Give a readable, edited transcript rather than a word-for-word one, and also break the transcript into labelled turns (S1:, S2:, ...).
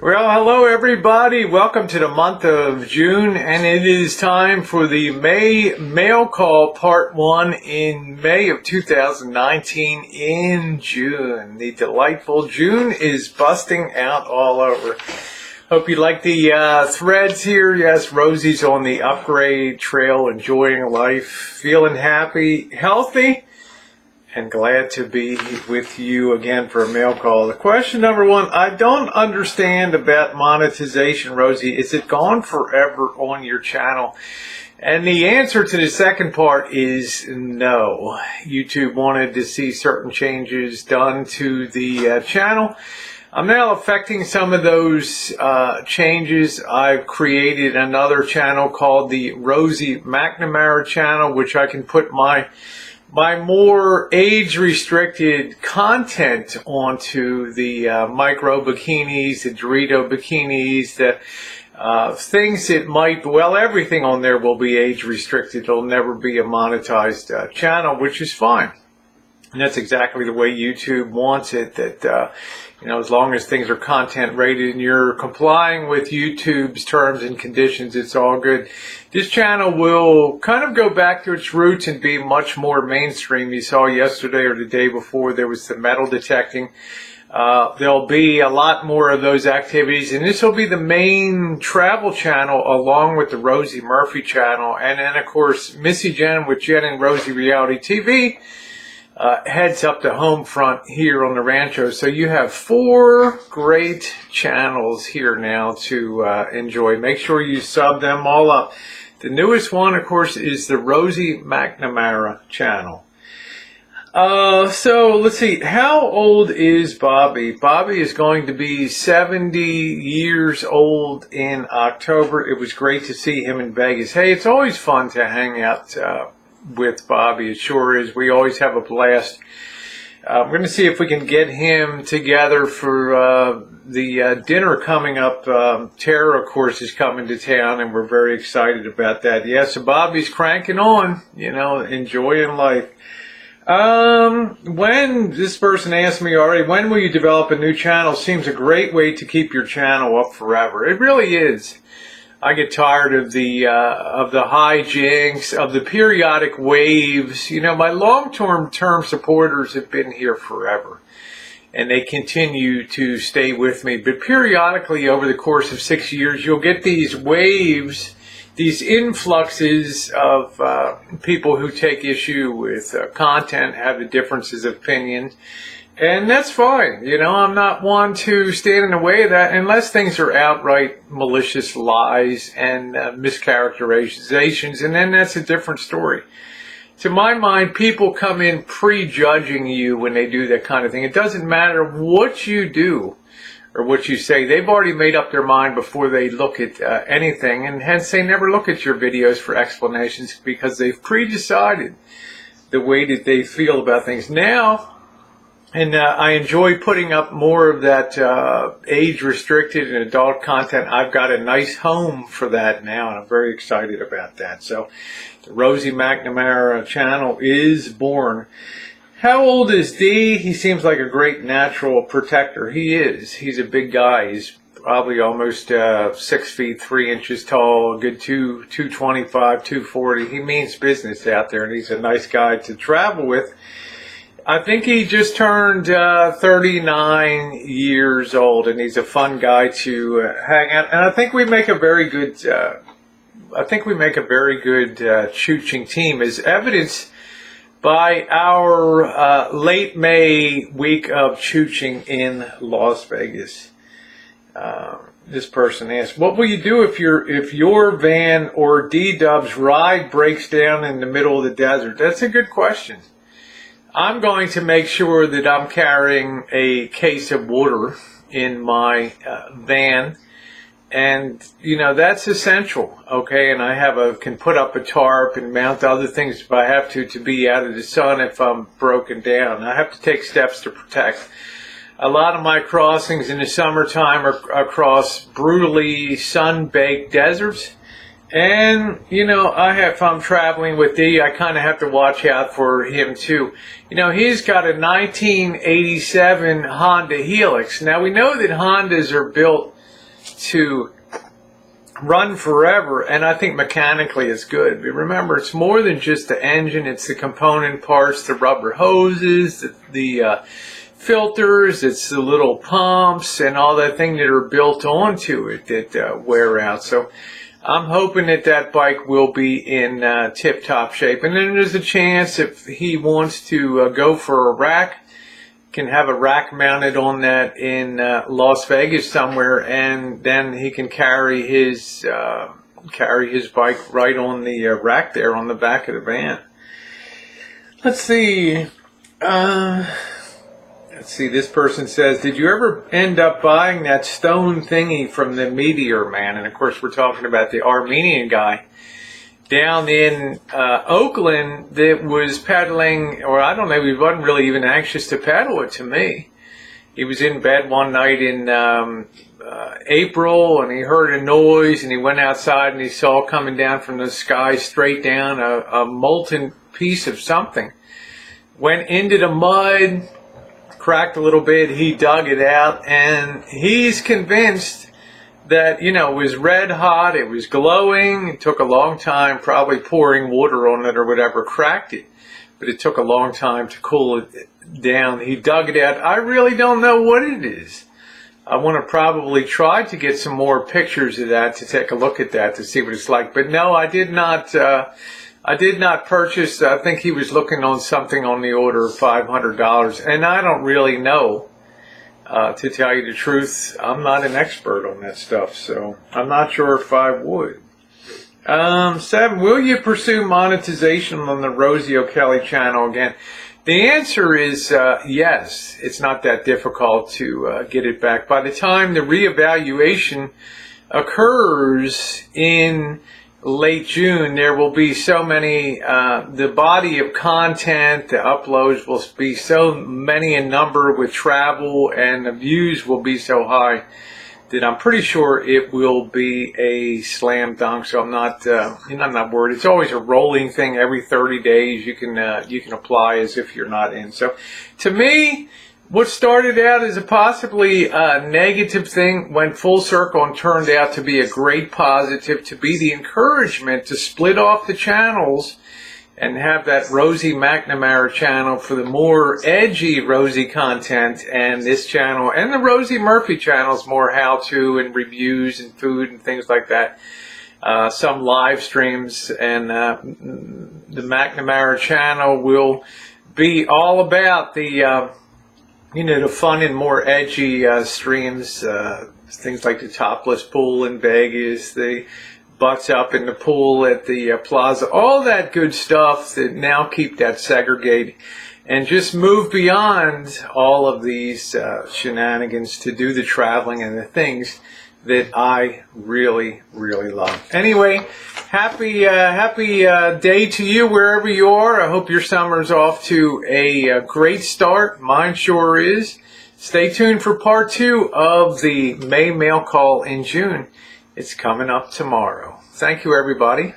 S1: Well, hello everybody. Welcome to the month of June, and it is time for the May mail call part 1 in May of 2019 in June. The delightful June is busting out all over. Hope you like the threads here. Yes, Rosie's on the upgrade trail, enjoying life, feeling happy, healthy, and glad to be with you again for a mail call. The question number 1, I don't understand about monetization, Rosie. Is it gone forever on your channel? And the answer to the second part is no. YouTube wanted to see certain changes done to the channel. I'm now affecting some of those changes. I've created another channel called the Rosie McNamara channel, which I can put my more age-restricted content onto, the micro bikinis, the Dorito bikinis, the things that might, well, everything on there will be age-restricted. It'll never be a monetized channel, which is fine. And that's exactly the way YouTube wants it, that, as long as things are content rated and you're complying with YouTube's terms and conditions, it's all good. This channel will kind of go back to its roots and be much more mainstream. You saw yesterday or the day before there was the metal detecting. There'll be a lot more of those activities, and this will be the main travel channel along with the Rosie Murphy channel. And then, of course, Missy Jenn with Jenn and Rosie Reality TV. Heads up the home front here on the Rancho. So you have 4 great channels here now to enjoy. Make sure you sub them all up. The newest one, of course, is the Rosie McNamara channel. So let's see. How old is Bobby? Bobby is going to be 70 years old in October. It was great to see him in Vegas. Hey, it's always fun to hang out with Bobby. It sure is. We always have a blast. We're going to see if we can get him together for the dinner coming up. Tara, of course, is coming to town, and we're very excited about that. Yeah, so Bobby's cranking on, enjoying life. When this person asked me already, when will you develop a new channel? Seems a great way to keep your channel up forever. It really is. I get tired of the hijinks, of the periodic waves. My long-term supporters have been here forever, and they continue to stay with me. But periodically, over the course of 6 years, you'll get these waves, these influxes of people who take issue with content, have the differences of opinions. And that's fine. I'm not one to stand in the way of that unless things are outright malicious lies and mischaracterizations, and then that's a different story. To my mind, people come in prejudging you when they do that kind of thing. It doesn't matter what you do or what you say. They've already made up their mind before they look at anything, and hence they never look at your videos for explanations because they've pre-decided the way that they feel about things. Now, and I enjoy putting up more of that age-restricted and adult content. I've got a nice home for that now, and I'm very excited about that. So the Rosie McNamara channel is born. How old is Dee? He seems like a great natural protector. He is. He's a big guy. He's probably almost 6 feet 3 inches tall, a good 225, 240. He means business out there, and he's a nice guy to travel with. I think he just turned 39 years old, and he's a fun guy to hang out. And I think we make a very good, chooching team, as evidenced by our late May week of chooching in Las Vegas. This person asked, "What will you do if your van or D-Dub's ride breaks down in the middle of the desert?" That's a good question. I'm going to make sure that I'm carrying a case of water in my van, and that's essential, okay? And I can put up a tarp and mount other things if I have to be out of the sun if I'm broken down. I have to take steps to protect. A lot of my crossings in the summertime are across brutally sun-baked deserts. And, if I'm traveling with Dee, I kind of have to watch out for him too. He's got a 1987 Honda Helix. Now, we know that Hondas are built to run forever, and I think mechanically it's good. But remember, it's more than just the engine, it's the component parts, the rubber hoses, the filters, it's the little pumps and all that thing that are built onto it that wear out. So I'm hoping that that bike will be in tip-top shape. And then there's a chance if he wants to go for a rack, can have a rack mounted on that in Las Vegas somewhere, and then he can carry his bike right on the rack there on the back of the van. Let's see. This person says, did you ever end up buying that stone thingy from the Meteor Man? And of course we're talking about the Armenian guy down in Oakland that was pedaling, or I don't know, he wasn't really even anxious to pedal it to me. He was in bed one night in April, and he heard a noise, and he went outside and he saw coming down from the sky straight down a molten piece of something. Went into the mud, cracked a little bit, he dug it out, and he's convinced that, you know, it was red hot, it was glowing, it took a long time, probably pouring water on it or whatever, cracked it, but it took a long time to cool it down. He dug it out. I really don't know what it is. I want to probably try to get some more pictures of that, to take a look at that, to see what it's like. But no, I did not purchase. I think he was looking on something on the order of $500, and I don't really know. To tell you the truth, I'm not an expert on that stuff, so I'm not sure if I would. 7, will you pursue monetization on the Rosie O'Kelly channel again? The answer is yes. It's not that difficult to get it back. By the time the reevaluation occurs in late June, there will be so many, the body of content, the uploads will be so many in number with travel, and the views will be so high that I'm pretty sure it will be a slam dunk. So I'm not worried. It's always a rolling thing. Every 30 days you can apply as if you're not in. So to me, what started out as a possibly negative thing went full circle and turned out to be a great positive, to be the encouragement to split off the channels and have that Rosie McNamara channel for the more edgy Rosie content, and this channel and the Rosie Murphy channels more how-to and reviews and food and things like that. Some live streams, and the McNamara channel will be all about the the fun and more edgy streams, things like the topless pool in Vegas, the butts up in the pool at the plaza, all that good stuff that now keep that segregated, and just move beyond all of these shenanigans to do the traveling and the things that I really, really love. Anyway, happy day to you wherever you are. I hope your summer's off to a great start. Mine sure is. Stay tuned for part 2 of the May mail call in June. It's coming up tomorrow. Thank you, everybody.